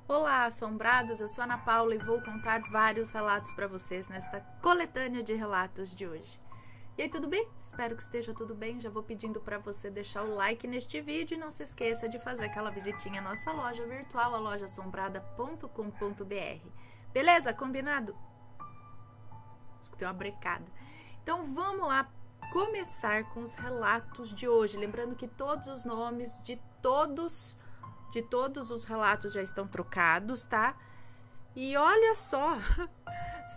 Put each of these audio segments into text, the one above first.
Olá, assombrados! Eu sou Ana Paula e vou contar vários relatos para vocês nesta coletânea de relatos de hoje. E aí, tudo bem? Espero que esteja tudo bem. Já vou pedindo para você deixar o like neste vídeo e não se esqueça de fazer aquela visitinha à nossa loja virtual, a lojaassombrada.com.br. Beleza? Combinado? Escutei uma brecada. Então vamos lá começar com os relatos de hoje. Lembrando que todos os nomes de todos os relatos já estão trocados, tá? E olha só,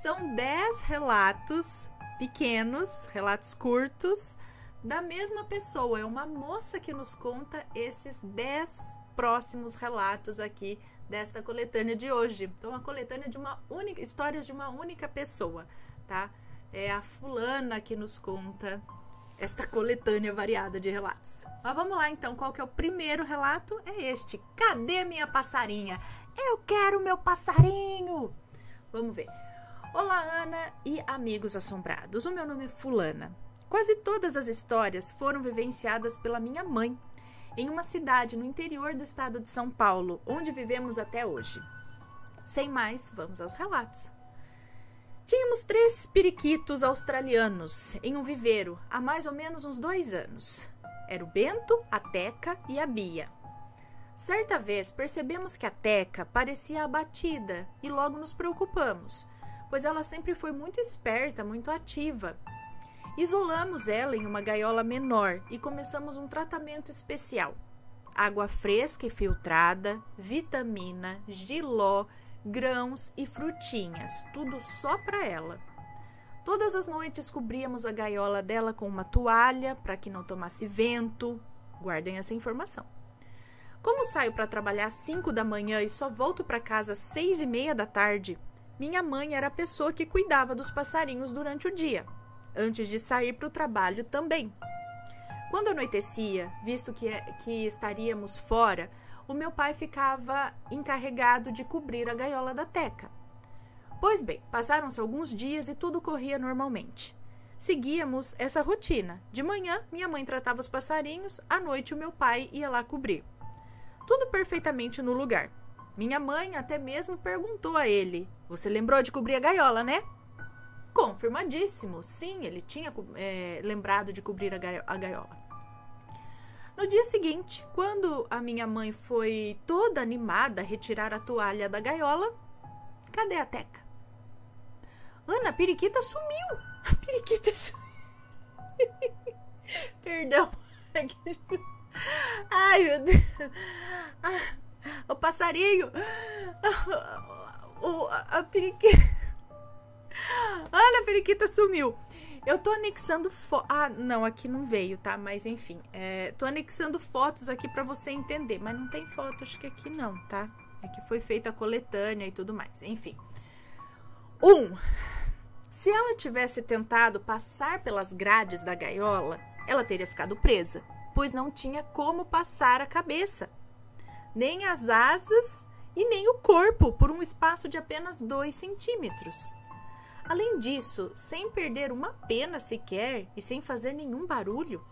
são 10 relatos pequenos, relatos curtos, da mesma pessoa. É uma moça que nos conta esses 10 próximos relatos aqui desta coletânea de hoje. Então, uma coletânea de histórias de uma única pessoa, tá? É a fulana que nos conta esta coletânea variada de relatos. Mas vamos lá então, qual que é o primeiro relato? É este. Cadê minha passarinha? Eu quero meu passarinho! Vamos ver. Olá, Ana e amigos assombrados. O meu nome é Fulana. Quase todas as histórias foram vivenciadas pela minha mãe em uma cidade no interior do estado de São Paulo, onde vivemos até hoje. Sem mais, vamos aos relatos. Tínhamos 3 periquitos australianos em um viveiro há mais ou menos uns 2 anos. Era o Bento, a Teca e a Bia. Certa vez percebemos que a Teca parecia abatida e logo nos preocupamos, pois ela sempre foi muito esperta, muito ativa. Isolamos ela em uma gaiola menor e começamos um tratamento especial. Água fresca e filtrada, vitamina, jiló, grãos e frutinhas, tudo só para ela. Todas as noites cobríamos a gaiola dela com uma toalha para que não tomasse vento. Guardem essa informação. Como saio para trabalhar às 5 da manhã e só volto para casa às 6:30 da tarde, minha mãe era a pessoa que cuidava dos passarinhos durante o dia, antes de sair para o trabalho também. Quando anoitecia, visto que estaríamos fora, o meu pai ficava encarregado de cobrir a gaiola da Teca. Pois bem, passaram-se alguns dias e tudo corria normalmente. Seguíamos essa rotina. De manhã, minha mãe tratava os passarinhos, à noite o meu pai ia lá cobrir. Tudo perfeitamente no lugar. Minha mãe até mesmo perguntou a ele: "Você lembrou de cobrir a gaiola, né?" Confirmadíssimo, sim, ele tinha lembrado de cobrir a gaiola. No dia seguinte, quando a minha mãe foi toda animada a retirar a toalha da gaiola, cadê a Teca? Ana, a periquita sumiu! A periquita sumiu! Perdão. Ai, meu Deus! O passarinho! A periquita! Ana, a periquita sumiu! Eu tô anexando não, aqui não veio, tá? Mas enfim, tô anexando fotos aqui pra você entender. Mas não tem foto, acho que aqui não, tá? É que foi feita a coletânea e tudo mais. Enfim. 1. Se ela tivesse tentado passar pelas grades da gaiola, ela teria ficado presa, pois não tinha como passar a cabeça, nem as asas e nem o corpo por um espaço de apenas 2 centímetros. Além disso, sem perder uma pena sequer e sem fazer nenhum barulho.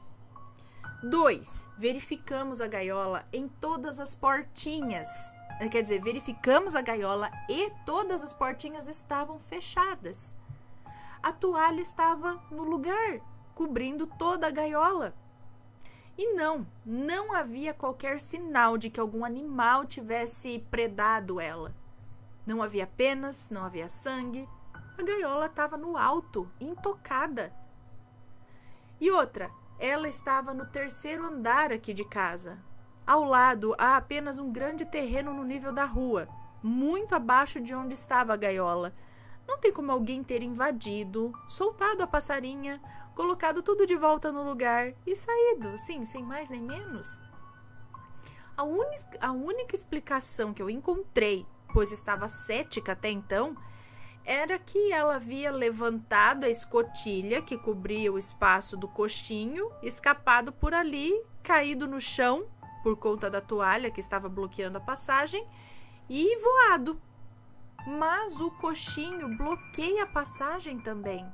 2. Verificamos a gaiola em todas as portinhas. Quer dizer, verificamos a gaiola e todas as portinhas estavam fechadas. A toalha estava no lugar, cobrindo toda a gaiola. E não havia qualquer sinal de que algum animal tivesse predado ela. Não havia penas, não havia sangue. A gaiola estava no alto, intocada. E outra, ela estava no 3º andar aqui de casa. Ao lado há apenas um grande terreno no nível da rua, muito abaixo de onde estava a gaiola. Não tem como alguém ter invadido, soltado a passarinha, colocado tudo de volta no lugar e saído, assim, sem mais nem menos. A única explicação que eu encontrei, pois estava cética até então, era que ela havia levantado a escotilha que cobria o espaço do coxinho, escapado por ali, caído no chão por conta da toalha que estava bloqueando a passagem e voado. Mas o coxinho bloqueia a passagem também.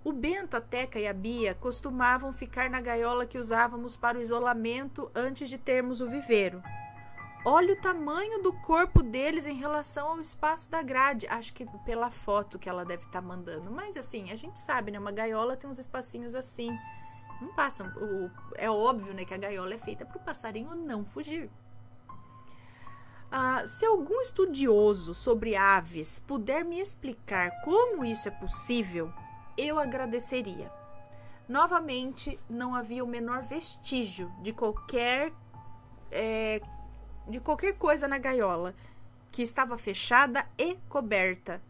O Bento, a Teca e a Bia costumavam ficar na gaiola que usávamos para o isolamento antes de termos o viveiro. olha o tamanho do corpo deles em relação ao espaço da grade. Acho que pela foto que ela deve estar mandando. Mas assim, a gente sabe, né? Uma gaiola tem uns espacinhos assim. Não passam. É óbvio, né, que a gaiola é feita para o passarinho não fugir. Se algum estudioso sobre aves puder me explicar como isso é possível, eu agradeceria. Novamente, não havia o menor vestígio de qualquer coisa na gaiola, que estava fechada e coberta.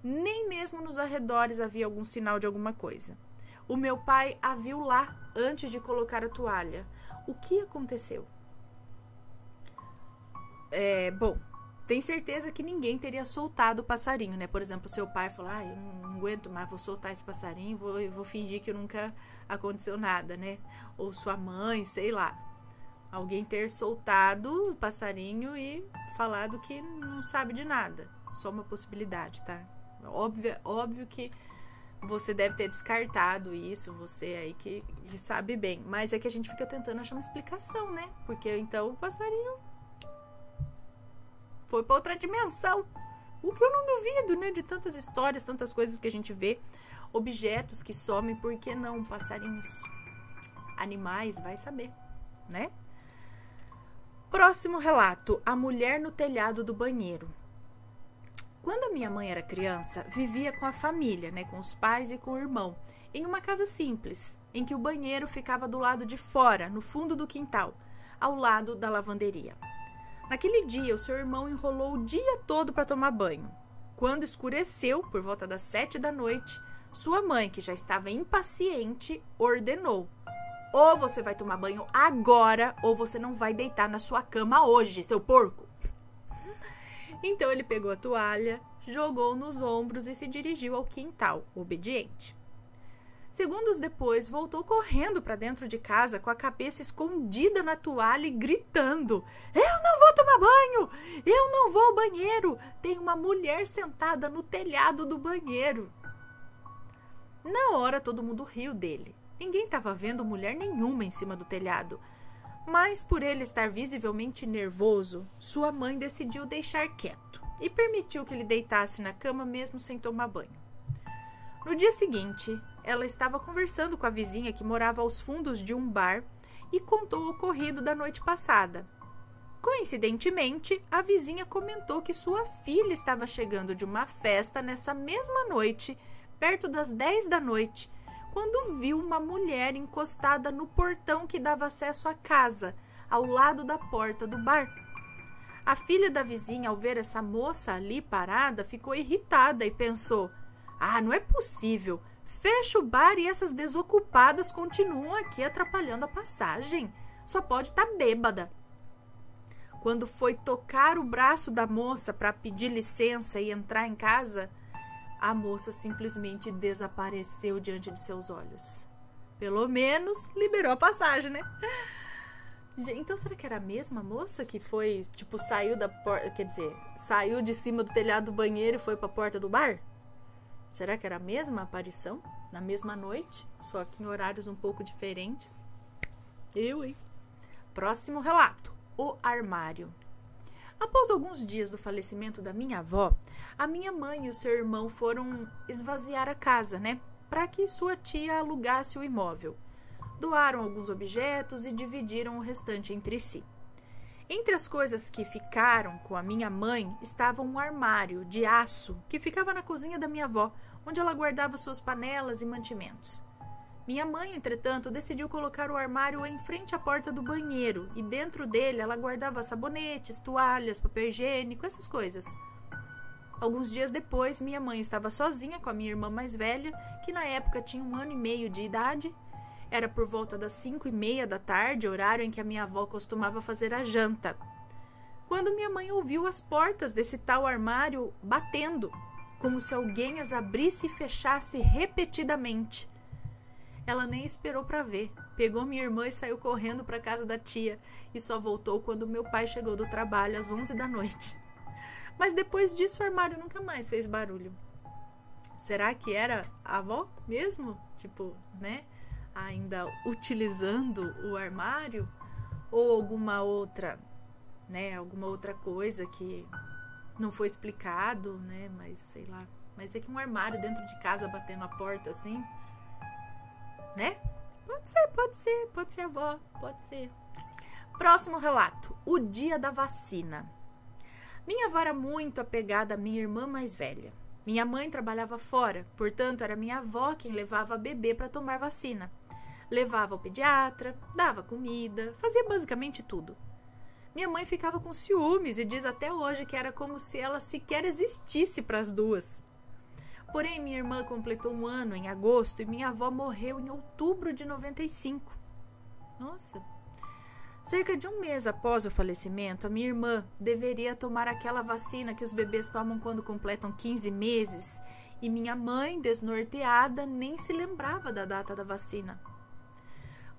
Nem mesmo nos arredores havia algum sinal de alguma coisa. O meu pai a viu lá antes de colocar a toalha. O que aconteceu? Bom, tem certeza que ninguém teria soltado o passarinho, né? Por exemplo, seu pai falou, eu não aguento mais, vou soltar esse passarinho, vou fingir que nunca aconteceu nada, né? Ou sua mãe, sei lá. Alguém ter soltado o passarinho e falado que não sabe de nada. Só uma possibilidade, tá? Óbvio que você deve ter descartado isso, você aí que sabe bem. Mas é que a gente fica tentando achar uma explicação, né? Porque então o passarinho foi para outra dimensão. O que eu não duvido, né? De tantas histórias, tantas coisas que a gente vê. Objetos que somem, por que não passarinhos? Animais, vai saber, né? Próximo relato. A mulher no telhado do banheiro. Quando a minha mãe era criança, vivia com a família, né? Com os pais e com o irmão. Em uma casa simples, em que o banheiro ficava do lado de fora, no fundo do quintal, ao lado da lavanderia. Naquele dia, o seu irmão enrolou o dia todo para tomar banho. Quando escureceu, por volta das 7 da noite, sua mãe, que já estava impaciente, ordenou: ou você vai tomar banho agora, ou você não vai deitar na sua cama hoje, seu porco. Então ele pegou a toalha, jogou nos ombros e se dirigiu ao quintal, obediente. Segundos depois, voltou correndo para dentro de casa com a cabeça escondida na toalha e gritando: eu não vou tomar banho! Eu não vou ao banheiro! Tem uma mulher sentada no telhado do banheiro. Na hora, todo mundo riu dele. Ninguém estava vendo mulher nenhuma em cima do telhado. Mas, por ele estar visivelmente nervoso, sua mãe decidiu deixar quieto e permitiu que ele deitasse na cama mesmo sem tomar banho. No dia seguinte, ela estava conversando com a vizinha que morava aos fundos de um bar e contou o ocorrido da noite passada. Coincidentemente, a vizinha comentou que sua filha estava chegando de uma festa nessa mesma noite, perto das 10 da noite, quando viu uma mulher encostada no portão que dava acesso à casa, ao lado da porta do bar. A filha da vizinha, ao ver essa moça ali parada, ficou irritada e pensou: não é possível, fecha o bar e essas desocupadas continuam aqui atrapalhando a passagem. Só pode estar bêbada. Quando foi tocar o braço da moça para pedir licença e entrar em casa, a moça simplesmente desapareceu diante de seus olhos. Pelo menos liberou a passagem, né? Então, será que era a mesma moça que foi, saiu da porta, quer dizer, saiu de cima do telhado do banheiro e foi para a porta do bar? Será que era a mesma aparição? Na mesma noite? Só que em horários um pouco diferentes? Hein? Próximo relato. O armário. Após alguns dias do falecimento da minha avó, a minha mãe e o seu irmão foram esvaziar a casa, né? Para que sua tia alugasse o imóvel. Doaram alguns objetos e dividiram o restante entre si. Entre as coisas que ficaram com a minha mãe estava um armário de aço que ficava na cozinha da minha avó, onde ela guardava suas panelas e mantimentos. Minha mãe, entretanto, decidiu colocar o armário em frente à porta do banheiro e dentro dele ela guardava sabonetes, toalhas, papel higiênico, essas coisas. Alguns dias depois, minha mãe estava sozinha com a minha irmã mais velha, que na época tinha 1 ano e meio de idade. Era por volta das 5:30 da tarde, horário em que a minha avó costumava fazer a janta, quando minha mãe ouviu as portas desse tal armário batendo, como se alguém as abrisse e fechasse repetidamente. Ela nem esperou para ver, pegou minha irmã e saiu correndo para a casa da tia, e só voltou quando meu pai chegou do trabalho às 11 da noite. Mas depois disso o armário nunca mais fez barulho. Será que era a avó mesmo? Né? Ainda utilizando o armário? Ou alguma outra né, alguma outra coisa que não foi explicado, né, mas sei lá. Mas é que um armário dentro de casa batendo a porta assim, né? Pode ser, avó, pode ser. Próximo relato, o dia da vacina. Minha avó era muito apegada à minha irmã mais velha. Minha mãe trabalhava fora, portanto era minha avó quem levava a bebê para tomar vacina. Levava ao pediatra, dava comida, fazia basicamente tudo. Minha mãe ficava com ciúmes e diz até hoje que era como se ela sequer existisse para as duas. Porém, minha irmã completou 1 ano em agosto e minha avó morreu em outubro de 95. Nossa! Cerca de 1 mês após o falecimento, a minha irmã deveria tomar aquela vacina que os bebês tomam quando completam 15 meses e minha mãe, desnorteada, nem se lembrava da data da vacina.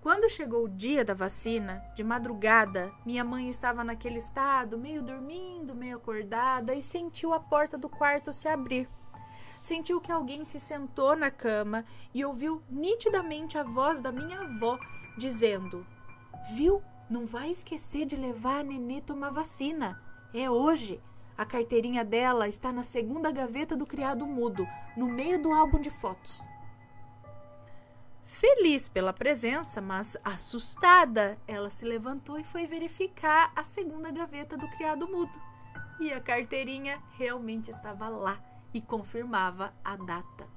Quando chegou o dia da vacina, de madrugada, minha mãe estava naquele estado, meio dormindo, meio acordada, e sentiu a porta do quarto se abrir. Sentiu que alguém se sentou na cama e ouviu nitidamente a voz da minha avó dizendo: "Viu? Não vai esquecer de levar a Nenê tomar vacina. É hoje. A carteirinha dela está na 2ª gaveta do criado mudo, no meio do álbum de fotos." Feliz pela presença, mas assustada, ela se levantou e foi verificar a 2ª gaveta do criado mudo. E a carteirinha realmente estava lá e confirmava a data.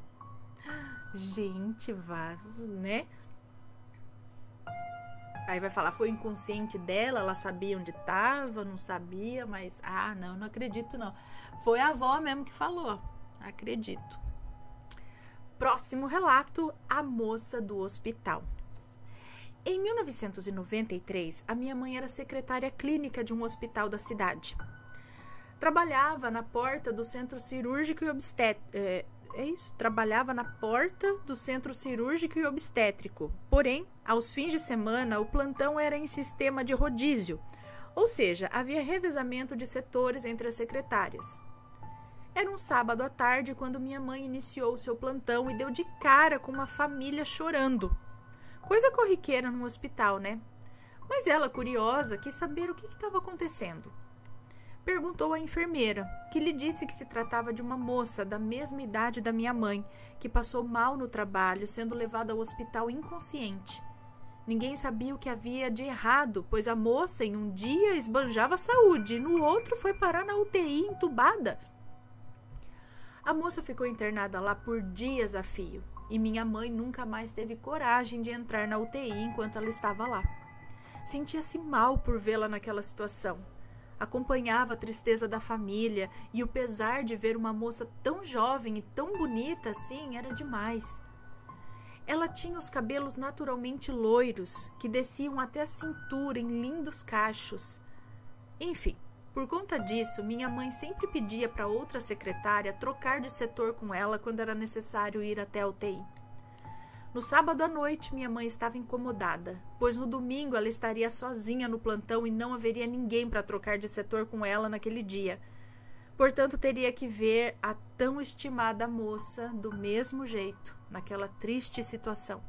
Gente, né? Aí vai falar, foi inconsciente dela, ela sabia onde estava, não sabia, mas... não acredito não. Foi a avó mesmo que falou, acredito. Próximo relato, a moça do hospital. Em 1993, a minha mãe era secretária clínica de um hospital da cidade. Trabalhava na porta do centro cirúrgico e trabalhava na porta do centro cirúrgico e obstétrico. Porém, aos fins de semana, o plantão era em sistema de rodízio, ou seja, havia revezamento de setores entre as secretárias. Era um sábado à tarde quando minha mãe iniciou seu plantão e deu de cara com uma família chorando. Coisa corriqueira num hospital, né? Mas ela, curiosa, quis saber o que estava acontecendo. Perguntou à enfermeira, que lhe disse que se tratava de uma moça da mesma idade da minha mãe, que passou mal no trabalho, sendo levada ao hospital inconsciente. Ninguém sabia o que havia de errado, pois a moça em um dia esbanjava saúde e no outro foi parar na UTI entubada. A moça ficou internada lá por dias a fio e minha mãe nunca mais teve coragem de entrar na UTI enquanto ela estava lá. Sentia-se mal por vê-la naquela situação. Acompanhava a tristeza da família e o pesar de ver uma moça tão jovem e tão bonita assim era demais. Ela tinha os cabelos naturalmente loiros, que desciam até a cintura em lindos cachos. Enfim, por conta disso, minha mãe sempre pedia para outra secretária trocar de setor com ela quando era necessário ir até a UTI. No sábado à noite, minha mãe estava incomodada, pois no domingo ela estaria sozinha no plantão e não haveria ninguém para trocar de setor com ela naquele dia. Portanto, teria que ver a tão estimada moça do mesmo jeito, naquela triste situação.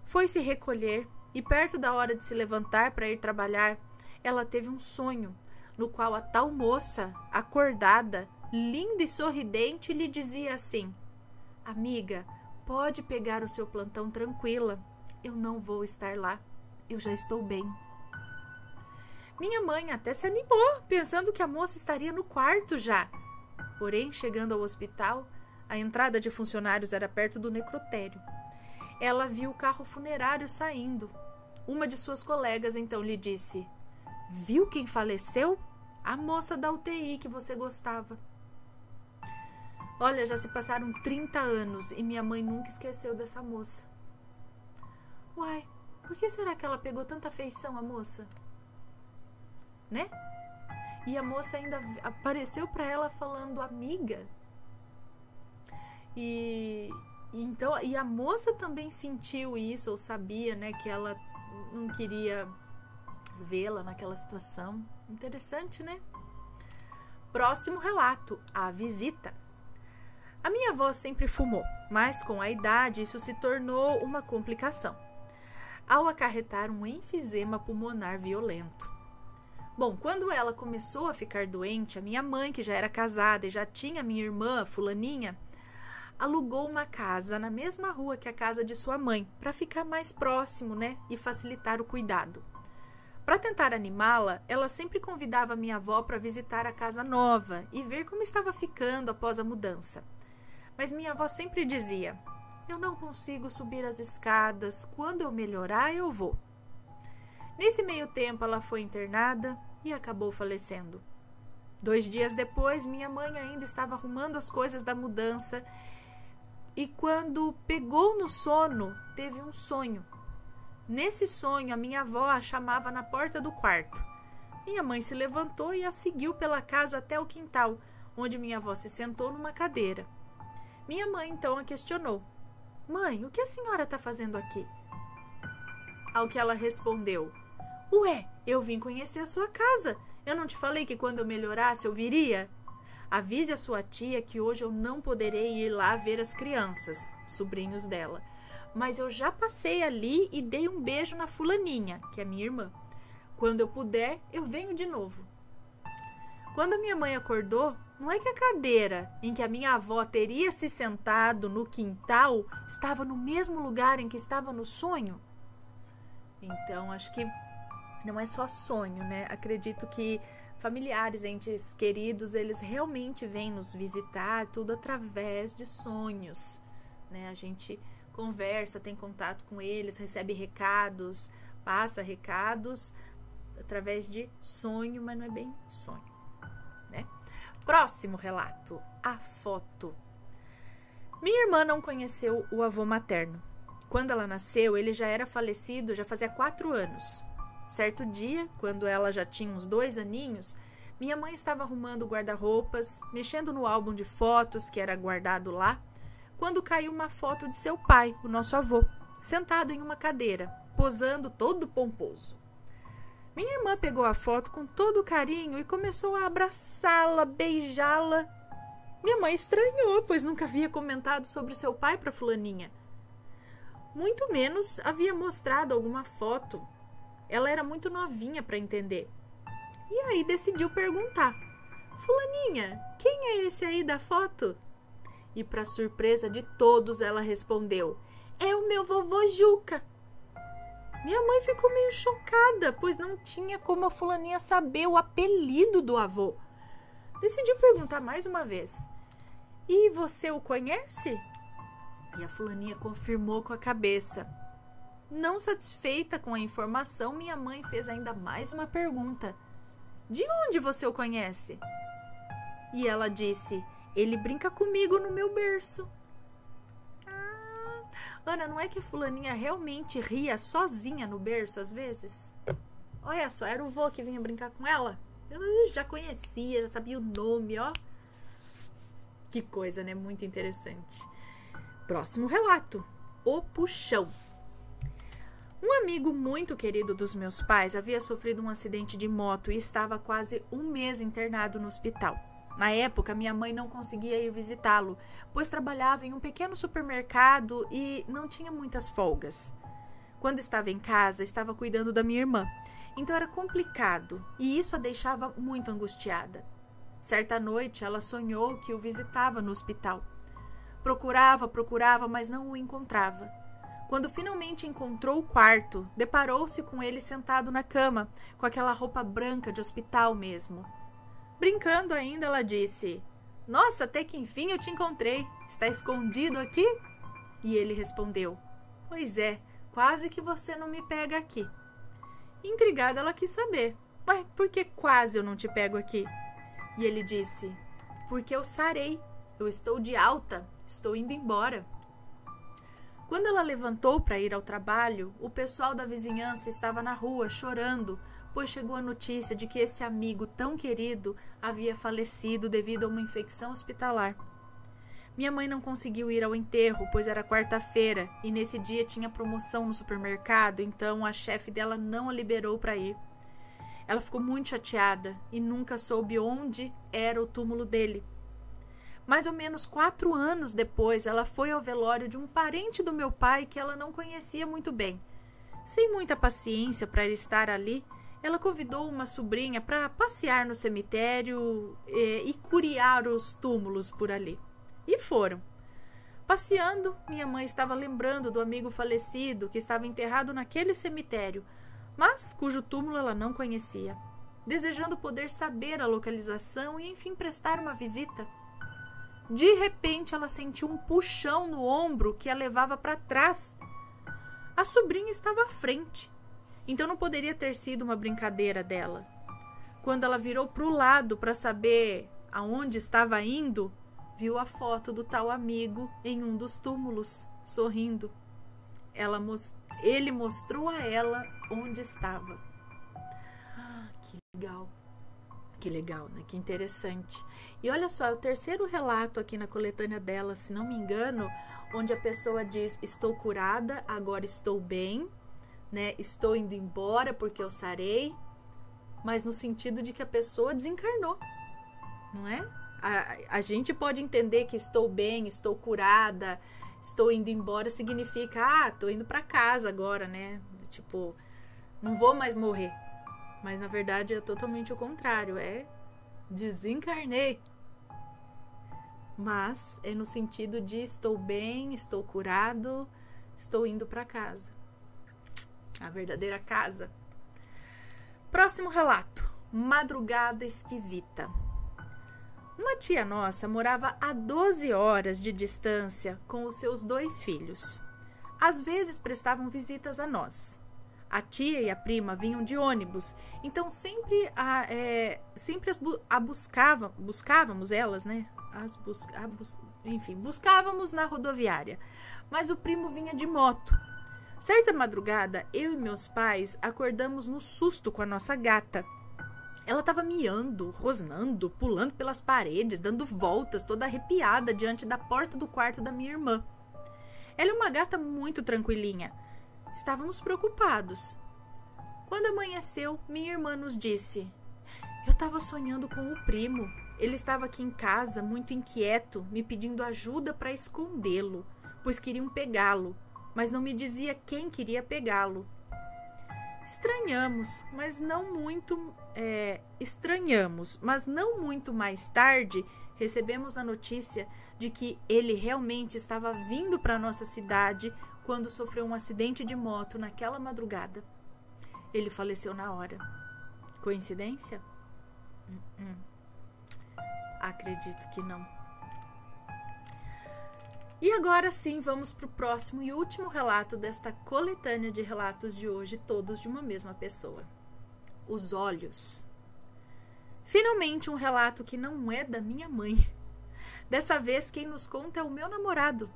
Foi se recolher e, perto da hora de se levantar para ir trabalhar, ela teve um sonho, no qual a tal moça, acordada, linda e sorridente, lhe dizia assim: "Amiga, pode pegar o seu plantão tranquila, eu não vou estar lá, eu já estou bem." Minha mãe até se animou, pensando que a moça estaria no quarto já. Porém, chegando ao hospital, a entrada de funcionários era perto do necrotério. Ela viu o carro funerário saindo. Uma de suas colegas então lhe disse: "Viu quem faleceu? A moça da UTI que você gostava." Olha, já se passaram 30 anos e minha mãe nunca esqueceu dessa moça. Uai, por que será que ela pegou tanta afeição à moça? Né? E a moça ainda apareceu para ela falando amiga. E a moça também sentiu isso, ou sabia, né, que ela não queria vê-la naquela situação. Interessante, né? Próximo relato, a visita. A minha avó sempre fumou, mas com a idade isso se tornou uma complicação, ao acarretar um enfisema pulmonar violento. Bom, quando ela começou a ficar doente, a minha mãe, que já era casada e já tinha minha irmã, fulaninha, alugou uma casa na mesma rua que a casa de sua mãe, para ficar mais próximo, né, e facilitar o cuidado. Para tentar animá-la, ela sempre convidava minha avó para visitar a casa nova e ver como estava ficando após a mudança. Mas minha avó sempre dizia: eu não consigo subir as escadas, quando eu melhorar eu vou. Nesse meio tempo ela foi internada e acabou falecendo. 2 dias depois, minha mãe ainda estava arrumando as coisas da mudança e quando pegou no sono, teve um sonho. Nesse sonho, a minha avó a chamava na porta do quarto. Minha mãe se levantou e a seguiu pela casa até o quintal, onde minha avó se sentou numa cadeira. Minha mãe então a questionou: mãe, o que a senhora está fazendo aqui? Ao que ela respondeu: ué, eu vim conhecer a sua casa. Eu não te falei que quando eu melhorasse eu viria? Avise a sua tia que hoje eu não poderei ir lá ver as crianças, sobrinhos dela. Mas eu já passei ali e dei um beijo na fulaninha, que é minha irmã. Quando eu puder, eu venho de novo. Quando a minha mãe acordou, não é que a cadeira em que a minha avó teria se sentado no quintal estava no mesmo lugar em que estava no sonho? Então, acho que não é só sonho, né? Acredito que familiares, entes queridos, eles realmente vêm nos visitar, tudo através de sonhos, né? A gente conversa, tem contato com eles, recebe recados, passa recados através de sonho, mas não é bem sonho, né? Próximo relato, a foto. Minha irmã não conheceu o avô materno. Quando ela nasceu, ele já era falecido, já fazia 4 anos. Certo dia, quando ela já tinha uns 2 aninhos, minha mãe estava arrumando o guarda-roupas, mexendo no álbum de fotos que era guardado lá, quando caiu uma foto de seu pai, o nosso avô, sentado em uma cadeira, posando todo pomposo. Minha irmã pegou a foto com todo carinho e começou a abraçá-la, beijá-la. Minha mãe estranhou, pois nunca havia comentado sobre seu pai para fulaninha. Muito menos havia mostrado alguma foto. Ela era muito novinha para entender. E aí decidiu perguntar: fulaninha, quem é esse aí da foto? E para surpresa de todos, ela respondeu: é o meu vovô Juca. Minha mãe ficou meio chocada, pois não tinha como a fulaninha saber o apelido do avô. Decidiu perguntar mais uma vez: e você o conhece? E a fulaninha confirmou com a cabeça. Não satisfeita com a informação, minha mãe fez ainda mais uma pergunta: de onde você o conhece? E ela disse: ele brinca comigo no meu berço. Ana, não é que a fulaninha realmente ria sozinha no berço às vezes? Olha só, era o vô que vinha brincar com ela. Eu já conhecia, já sabia o nome, ó. Que coisa, né? Muito interessante. Próximo relato: o puxão. Um amigo muito querido dos meus pais havia sofrido um acidente de moto e estava há quase 1 mês internado no hospital. Na época, minha mãe não conseguia ir visitá-lo, pois trabalhava em um pequeno supermercado e não tinha muitas folgas. Quando estava em casa, estava cuidando da minha irmã, então era complicado e isso a deixava muito angustiada. Certa noite, ela sonhou que o visitava no hospital. Procurava, mas não o encontrava. Quando finalmente encontrou o quarto, deparou-se com ele sentado na cama, com aquela roupa branca de hospital mesmo. Brincando ainda, ela disse: nossa, até que enfim eu te encontrei. Está escondido aqui? E ele respondeu: pois é, quase que você não me pega aqui. Intrigada, ela quis saber: mas por que quase eu não te pego aqui? E ele disse: porque eu sarei, eu estou de alta, estou indo embora. Quando ela levantou para ir ao trabalho, o pessoal da vizinhança estava na rua chorando, pois chegou a notícia de que esse amigo tão querido havia falecido devido a uma infecção hospitalar. Minha mãe não conseguiu ir ao enterro, pois era quarta-feira e nesse dia tinha promoção no supermercado, então a chefe dela não a liberou para ir. Ela ficou muito chateada e nunca soube onde era o túmulo dele. Mais ou menos 4 anos depois, ela foi ao velório de um parente do meu pai que ela não conhecia muito bem. Sem muita paciência para estar ali, ela convidou uma sobrinha para passear no cemitério e curiar os túmulos por ali. E foram. Passeando, minha mãe estava lembrando do amigo falecido que estava enterrado naquele cemitério, mas cujo túmulo ela não conhecia, desejando poder saber a localização e, enfim, prestar uma visita. De repente, ela sentiu um puxão no ombro que a levava para trás. A sobrinha estava à frente, então não poderia ter sido uma brincadeira dela. Quando ela virou para o lado para saber aonde estava indo, viu a foto do tal amigo em um dos túmulos, sorrindo. Ele mostrou a ela onde estava. Que legal, né? Que interessante. E olha só, é o terceiro relato aqui na coletânea dela, se não me engano, onde a pessoa diz: estou curada, agora estou bem, né? Estou indo embora porque eu sarei, mas no sentido de que a pessoa desencarnou, não é? A gente pode entender que estou bem, estou curada, estou indo embora, significa, estou indo para casa agora, né? Tipo, não vou mais morrer. Mas na verdade é totalmente o contrário, desencarnei. Mas é no sentido de estou bem, estou curado, estou indo para casa. A verdadeira casa. Próximo relato. Madrugada esquisita. Uma tia nossa morava a 12 horas de distância com os seus 2 filhos. Às vezes prestavam visitas a nós. A tia e a prima vinham de ônibus, então sempre buscávamos elas, né? Enfim, buscávamos na rodoviária. Mas o primo vinha de moto. Certa madrugada, eu e meus pais acordamos no susto com a nossa gata. Ela estava miando, rosnando, pulando pelas paredes, dando voltas, toda arrepiada diante da porta do quarto da minha irmã. Ela é uma gata muito tranquilinha. Estávamos preocupados. Quando amanheceu, minha irmã nos disse: eu estava sonhando com o primo. Ele estava aqui em casa, muito inquieto, me pedindo ajuda para escondê-lo, pois queriam pegá-lo, mas não me dizia quem queria pegá-lo. Estranhamos, mas não muito mais tarde, recebemos a notícia de que ele realmente estava vindo para nossa cidade quando sofreu um acidente de moto naquela madrugada. Ele faleceu na hora. Coincidência? Acredito que não. E agora sim, vamos para o próximo e último relato desta coletânea de relatos de hoje, todos de uma mesma pessoa. Os olhos. Finalmente um relato que não é da minha mãe. Dessa vez quem nos conta é o meu namorado.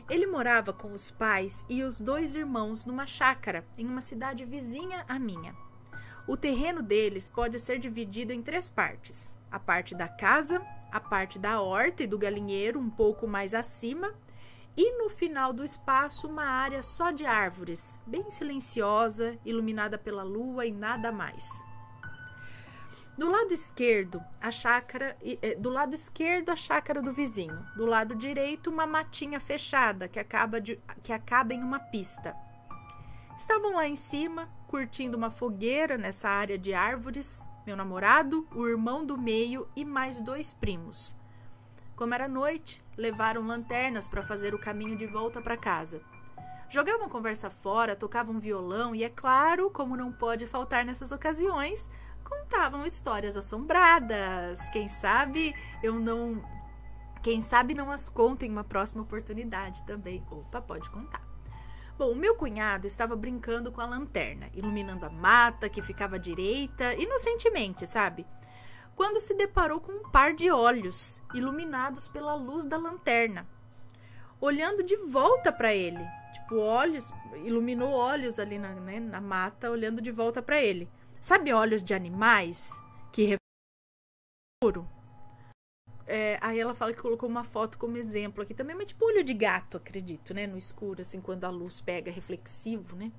Ele morava com os pais e os 2 irmãos numa chácara em uma cidade vizinha à minha. O terreno deles pode ser dividido em 3 partes. A parte da casa, a parte da horta e do galinheiro um pouco mais acima e no final do espaço uma área só de árvores, bem silenciosa, iluminada pela lua e nada mais. Do lado esquerdo, a chácara do vizinho. Do lado direito, uma matinha fechada que acaba em uma pista. Estavam lá em cima, curtindo uma fogueira nessa área de árvores, meu namorado, o irmão do meio e mais 2 primos. Como era noite, levaram lanternas para fazer o caminho de volta para casa. Jogavam conversa fora, tocavam violão e, é claro, como não pode faltar nessas ocasiões, contavam histórias assombradas. Quem sabe não as conto em uma próxima oportunidade também. Opa, pode contar. Bom, o meu cunhado estava brincando com a lanterna, iluminando a mata que ficava à direita, inocentemente, sabe? Quando se deparou com um par de olhos, iluminados pela luz da lanterna, olhando de volta para ele. Tipo, olhos, iluminou olhos ali na mata, olhando de volta para ele. Sabe olhos de animais que refletem? Aí ela fala que colocou uma foto como exemplo aqui também, mas tipo olho de gato, acredito, né? No escuro, assim, quando a luz pega, reflexivo, né?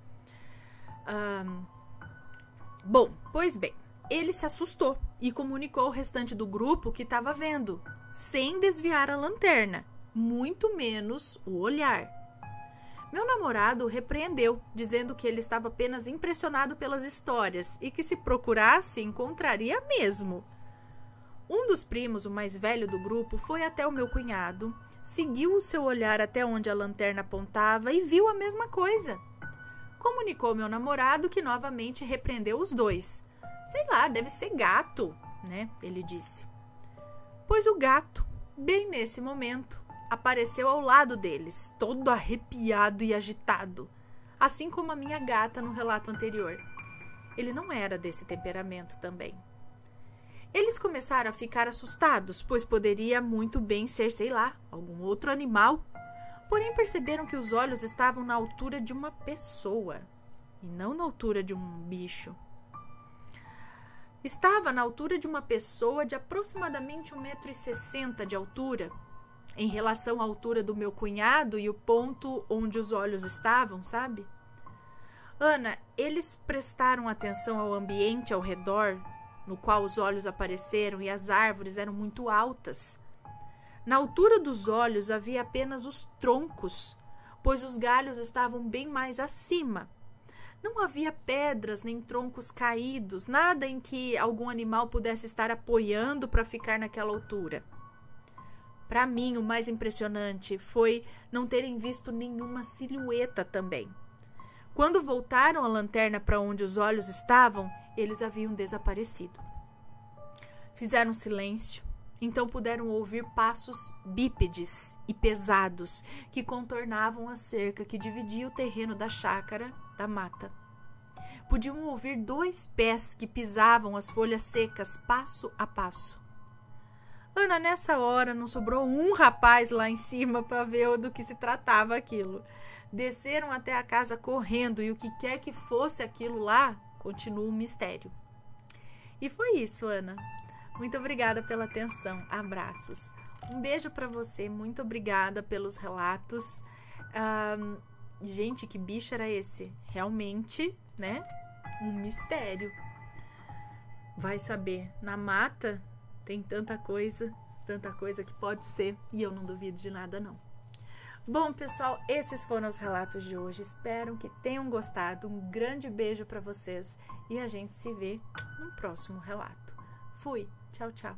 Bom, pois bem, ele se assustou e comunicou ao restante do grupo que estava vendo, sem desviar a lanterna, muito menos o olhar. Meu namorado o repreendeu, dizendo que ele estava apenas impressionado pelas histórias e que se procurasse, encontraria mesmo. Um dos primos, o mais velho do grupo, foi até o meu cunhado, seguiu o seu olhar até onde a lanterna apontava e viu a mesma coisa. Comunicou ao meu namorado, que novamente repreendeu os dois. Sei lá, deve ser gato, né? Ele disse. Pois o gato, bem nesse momento, apareceu ao lado deles, todo arrepiado e agitado, assim como a minha gata no relato anterior. Ele não era desse temperamento também. Eles começaram a ficar assustados, pois poderia muito bem ser, sei lá, algum outro animal. Porém, perceberam que os olhos estavam na altura de uma pessoa e não na altura de um bicho. Estava na altura de uma pessoa de aproximadamente 1,60 m de altura, em relação à altura do meu cunhado e o ponto onde os olhos estavam, sabe? Ana, eles prestaram atenção ao ambiente ao redor, no qual os olhos apareceram, e as árvores eram muito altas. Na altura dos olhos havia apenas os troncos, pois os galhos estavam bem mais acima. Não havia pedras nem troncos caídos, nada em que algum animal pudesse estar apoiando para ficar naquela altura. Para mim, o mais impressionante foi não terem visto nenhuma silhueta também. Quando voltaram a lanterna para onde os olhos estavam, eles haviam desaparecido. Fizeram silêncio, então puderam ouvir passos bípedes e pesados que contornavam a cerca que dividia o terreno da chácara da mata. Podiam ouvir 2 pés que pisavam as folhas secas passo a passo. Ana, nessa hora, não sobrou um rapaz lá em cima para ver do que se tratava aquilo. Desceram até a casa correndo e o que quer que fosse aquilo lá, continua um mistério. E foi isso, Ana. Muito obrigada pela atenção. Abraços. Um beijo para você. Muito obrigada pelos relatos. Gente, que bicho era esse? Realmente, né? Um mistério. Vai saber. Na mata tem tanta coisa que pode ser, e eu não duvido de nada, não. Bom, pessoal, esses foram os relatos de hoje. Espero que tenham gostado. Um grande beijo para vocês e a gente se vê no próximo relato. Fui. Tchau, tchau.